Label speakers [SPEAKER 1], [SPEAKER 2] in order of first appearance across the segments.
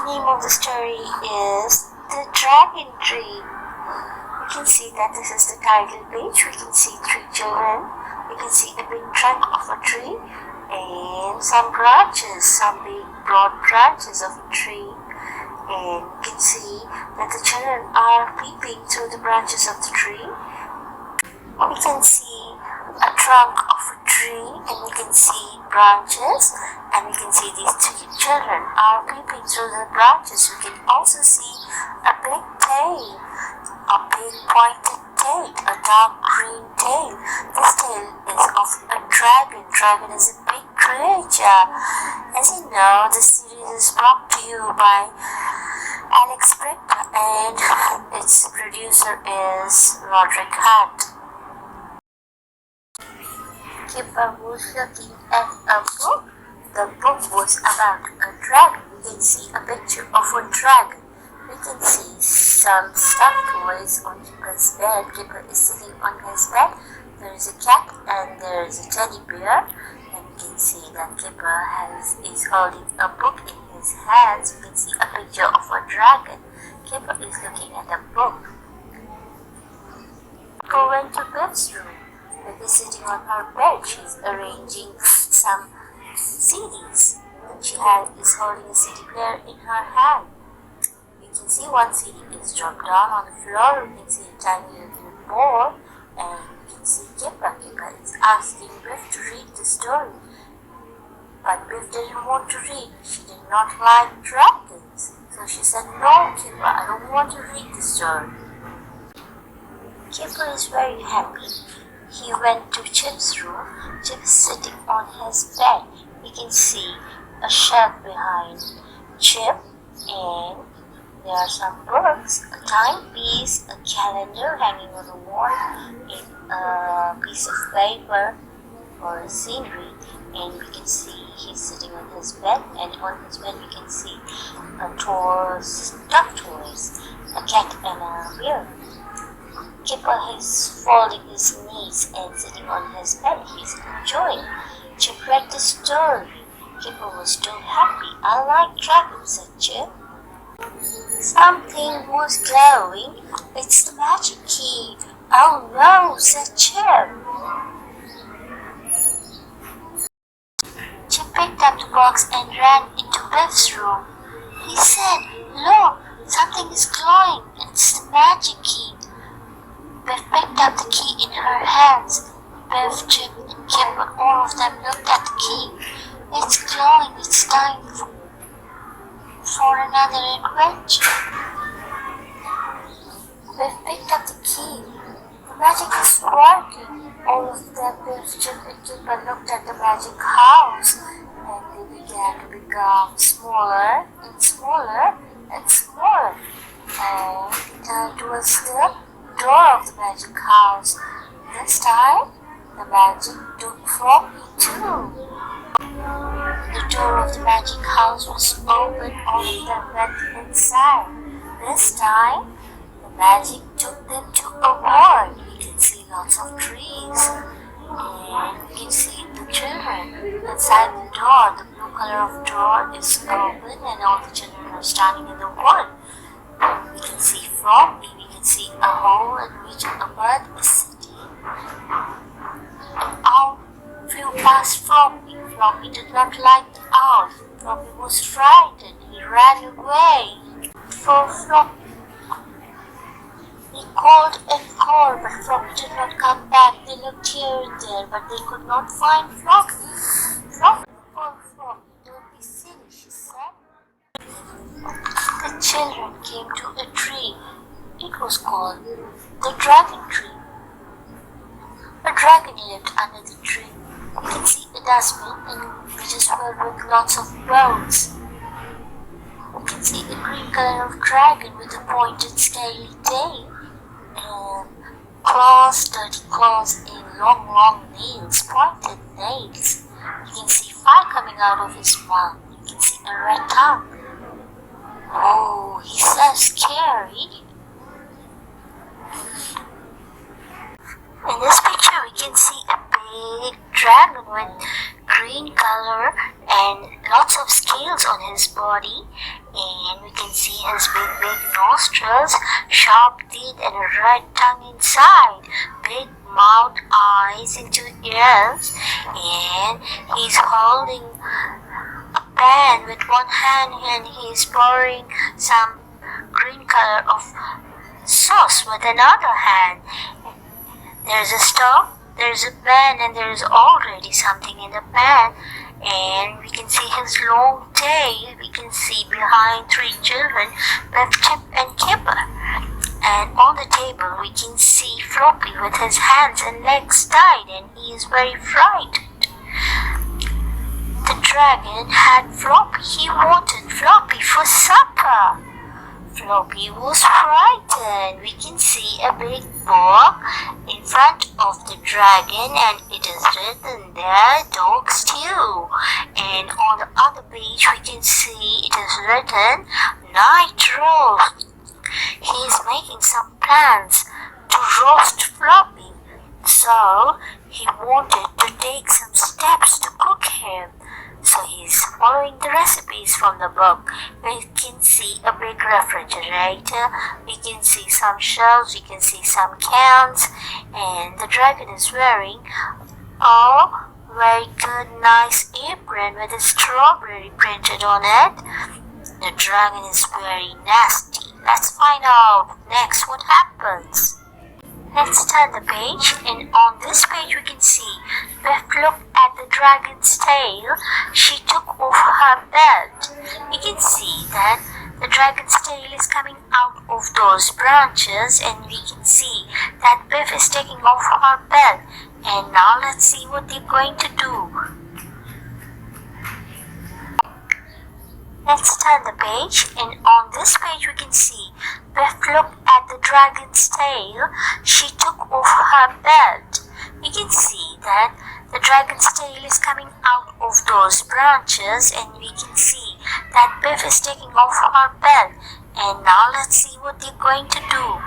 [SPEAKER 1] The name of the story is The Dragon Tree. We can see that this is the title page. We can see three children. We can see a big trunk of a tree and some branches, some big broad branches of a tree. And we can see that the children are peeping through the branches of the tree. We can see a trunk of a tree and we can see branches, and we can see these three children are peeping through the branches. We can also see a big tail, a big pointed tail, a dark green tail. This tail is of a dragon. Dragon is a big creature. As you know, this series is brought to you by Alex Bricker and its producer is Roderick Hunt. Kipper was looking at a book. The book was about a dragon. We can see a picture of a dragon. We can see some stuffed toys on Kipper's bed. Kipper is sitting on his bed. There is a cat and there is a teddy bear. And we can see that Kipper is holding a book in his hands. We can see a picture of a dragon. Kipper is looking at a book. Kipper went to Bev's room. Bev is sitting on her bed. She's arranging some CDs. She is holding a CD player in her hand. We can see one CD is dropped down on the floor. We can see a tiny little ball, and we can see Kipper. Kipper is asking Bev to read the story, but Bev didn't want to read. She did not like dragons, so she said, "No, Kipper, I don't want to read the story." Kipper is very happy. He went to Chip's room. Chip is sitting on his bed. We can see a shelf behind Chip, and there are some books, a timepiece, a calendar hanging on the wall, and a piece of paper for a scenery. And we can see he's sitting on his bed, and on his bed we can see stuffed toys, a cat and a bear. Kipper is folding his knees and sitting on his bed. He's enjoying. Chip read the story. Kipper was too happy. "I like dragons," said Chip. Something was glowing. "It's the magic key." "Oh no," said Chip. Chip picked up the box and ran into Bev's room. He said, "Look, something is glowing. It's the magic key." Biff picked up the key in her hands. Biff, Chip, and Kip, all of them looked at the key. "It's glowing. It's time for another adventure." Biff picked up the key. "The magic is working." All of them, Biff, Chip, and Kip, looked at the magic house, and they began to become smaller and smaller and smaller. And they turned towards the door of the magic house. This time, the magic took Floppy too. The door of the magic house was open. All of them went inside. This time, the magic took them to a world. We can see lots of trees, and we can see the children inside the door. The blue color of door is open, and all the children are standing in the world. We can see Floppy. We can see a hole in which a bird is sitting. An owl flew past Floppy. Floppy did not like the owl. Floppy was frightened. He ran away. For Floppy, he called and called, but Floppy did not come back. They looked here and there, but they could not find Floppy. Floppy, oh Floppy, don't be silly, she said. The children came to a tree. It was called the dragon tree. A dragon lived under the tree. You can see a dustbin which is filled with lots of bones. You can see a green color of dragon with a pointed scaly tail and claws, dirty claws, and long nails, pointed nails. You can see fire coming out of his mouth. You can see a red tongue. Oh, he's so scary. In this picture, we can see a big dragon with green color and lots of scales on his body, and we can see his big nostrils, sharp teeth, and a red tongue inside, big mouth, eyes, and 2 ears, and he's holding a pan with one hand, and he's pouring some green color of sauce with another hand. There's a stove, there's a pan, and there's already something in the pan, and we can see his long tail. We can see behind 3 children, Biff, Chip, and Kipper. And on the table we can see Floppy with his hands and legs tied, and he is very frightened. The dragon had Floppy. He wanted Floppy for supper. Floppy was frightened. We can see a big book in front of the dragon, and it is written there, "Dog stew." And on the other page we can see it is written, "Night roast." He is making some plans to roast Floppy, so he wanted to take some steps to cook him. So he's following the recipes from the book. We can see a big refrigerator, we can see some shelves, we can see some cans, and the dragon is wearing a very good, nice apron with a strawberry printed on it. The dragon is very nasty. Let's find out next what happens. Let's turn the page, and on this page we can see Biff looked at the dragon's tail. She took off her belt. We can see that the dragon's tail is coming out of those branches, and we can see that Biff is taking off her belt. And now let's see what they're going to do. Let's turn the page, and on this page we can see Biff looked at the dragon's tail. She took off her belt. We can see that the dragon's tail is coming out of those branches, and we can see that Biff is taking off her belt. And now let's see what they're going to do.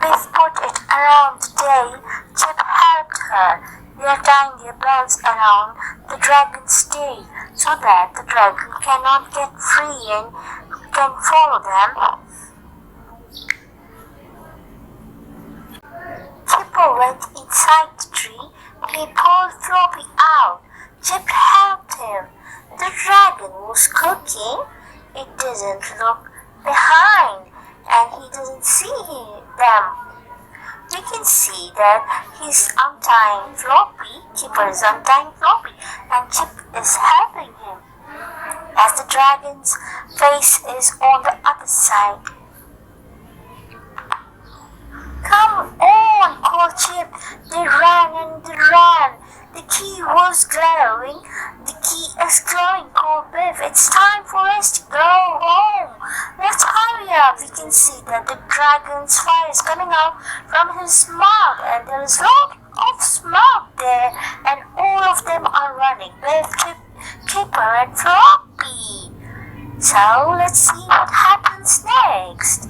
[SPEAKER 1] Biff put it around the tail. Chip helped her. They are tying their belts around the dragon's tail so that the dragon cannot get free and can follow them. Kipper went inside the tree. He pulled Floppy out. Chip helped him. The dragon was cooking, it doesn't look behind and he doesn't see them. We can see that he's untying Floppy, Chipper is untying Floppy, and Chip is helping him, as the dragon's face is on the other side. "Come on," called Chip. They ran and they ran. "The key was glowing. The key is glowing," called Biff. "It's time for us to go home. Let's hurry up." We can see that the dragon's fire is coming out from his mouth, and there is a lot of smoke there, and all of them are running. Biff, Chip, Kipper, and Floppy. So let's see what happens next.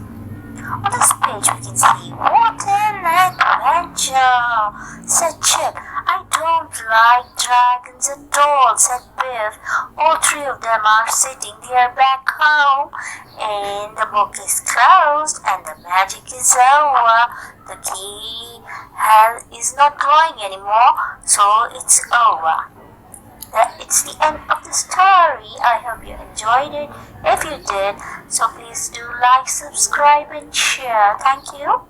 [SPEAKER 1] On this page we can see, "What an adventure," said Chip. "I don't like dragons at all," said Biff. All three of them are sitting there back home, and the book is closed and the magic is over. The key is not glowing anymore, so it's over. It's the end of the story. I hope you enjoyed it. If you did, so please do like, subscribe, and share. Thank you.